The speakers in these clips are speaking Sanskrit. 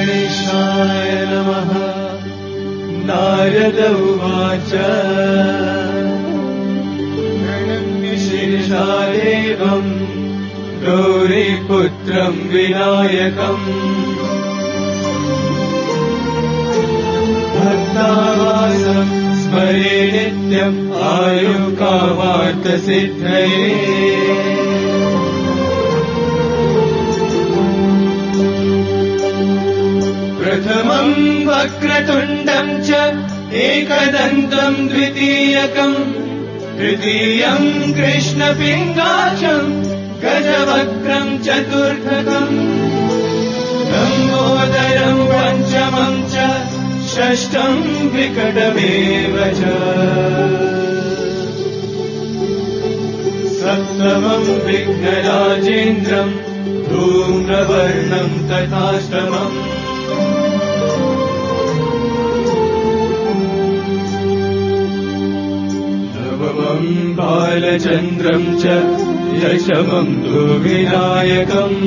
गणेशाय नमः। नारद उवाच प्रणम्य शिरसा देवम् गौरीपुत्रम् विनायकम् भक्तावासम् स्मरे नित्यम् आयुकामार्थसिद्धये। प्रथमम् वक्रतुण्डम् च एकदन्तम् द्वितीयकम् तृतीयम् कृष्णपिङ्गाक्षम् गजवक्त्रम् चतुर्थकम् लम्बोदरम् पञ्चमम् च षष्ठम् विकटमेव च सप्तमम् विघ्नराजेन्द्रम् धूम्रवर्णम् तथाष्टमम् नवमम् बालचन्द्रम् च दशमम् तु विनायकम्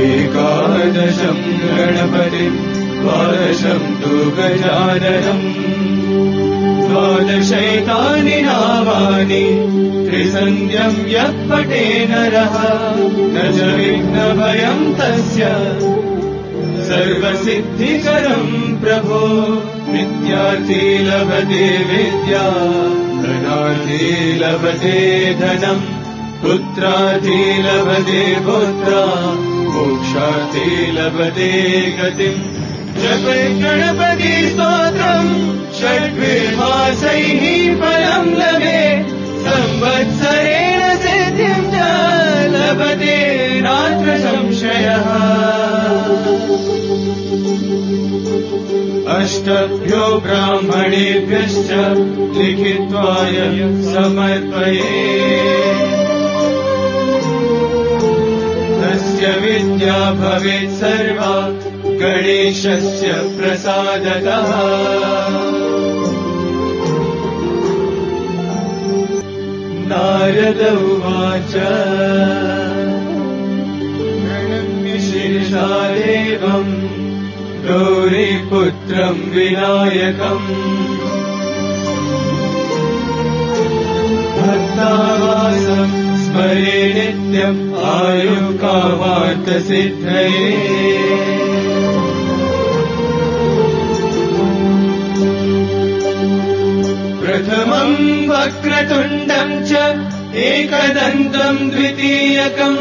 एकादशम् गणपतिम् द्वादशम् तु गजाननम् द्वादशैतानि नामानि त्रिसन्ध्यम् यः पठे नरः न च विघ्नभयम् तस्य सर्वसिद्धिकरम् प्रभो। विद्यार्थी लभते विद्या धनार्थी लभते धनम् पुत्रार्थी लभते पुत्रा मोक्षार्थी लभते गतिम्। जपे गणपति स्तोत्रम् षड्विमासैः फलम् लभे संवत्सरेण सिद्धिम् च लभते नात्र संशयः। अष्टभ्यो ब्राह्मणेभ्यश्च लिखित्वाय समर्पये तस्य विद्या भवेत् सर्वा गणेशस्य प्रसादतः। नारद उवाच प्रणम्य शिरसा देवम् गौरीपुत्रम् विनायकम् भक्तावासम् स्मरे नित्यम् आयुकामार्थसिद्धये। प्रथमम् वक्रतुण्डम् च एकदन्तम् द्वितीयकम्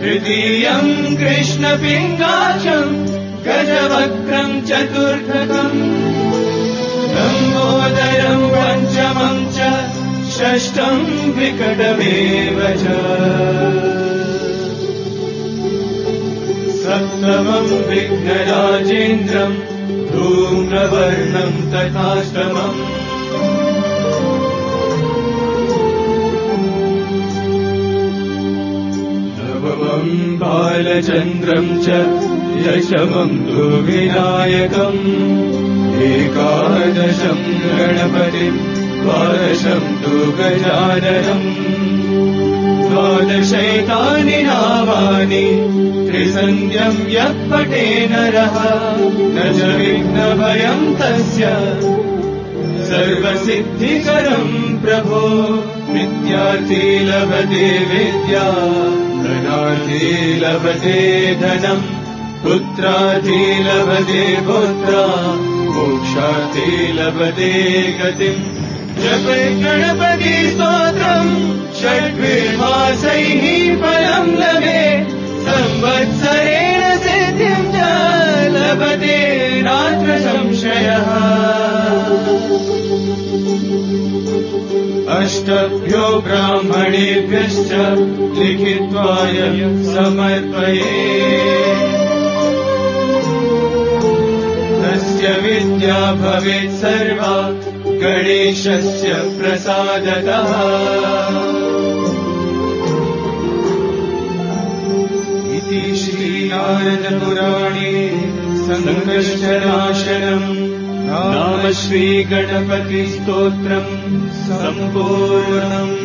तृतीयम् कृष्णपिङ्गाक्षम् गजवक्त्रम् चतुर्थकम् लम्बोदरम् पञ्चमम् च षष्ठम् विकटमेव च सप्तमम् विघ्नराजेन्द्रम् धूम्रवर्णम् तथाष्टमम् नवमम् बालचन्द्रम् च दशमम् तु विनायकम् एकादशम् गणपतिम् द्वादशम् तु गजाननम् द्वादशैतानि नामानि त्रिसन्ध्यम् यः पठे नरः न च विघ्नभयम् तस्य सर्वसिद्धिकरम् प्रभो। विद्यार्थी लभते विद्या धनार्थी लभते धनम् पुत्रार्थी लभते पुत्रा मोक्षार्थी लभते गतिम्। जपे गणपति स्तोत्रम् षड्विमासैः फलम् लभे संवत्सरेण सिद्धिम् च लभते नात्र संशयः। अष्टभ्यो ब्राह्मणेभ्यश्च लिखित्वाय समर्पये तस्य विद्या भवेत् सर्वा गणेशस्य प्रसादतः। इति श्रीनारदपुराणे सङ्कष्टनाशनम् नाम श्रीगणपतिस्तोत्रम् सम्पूर्णम्।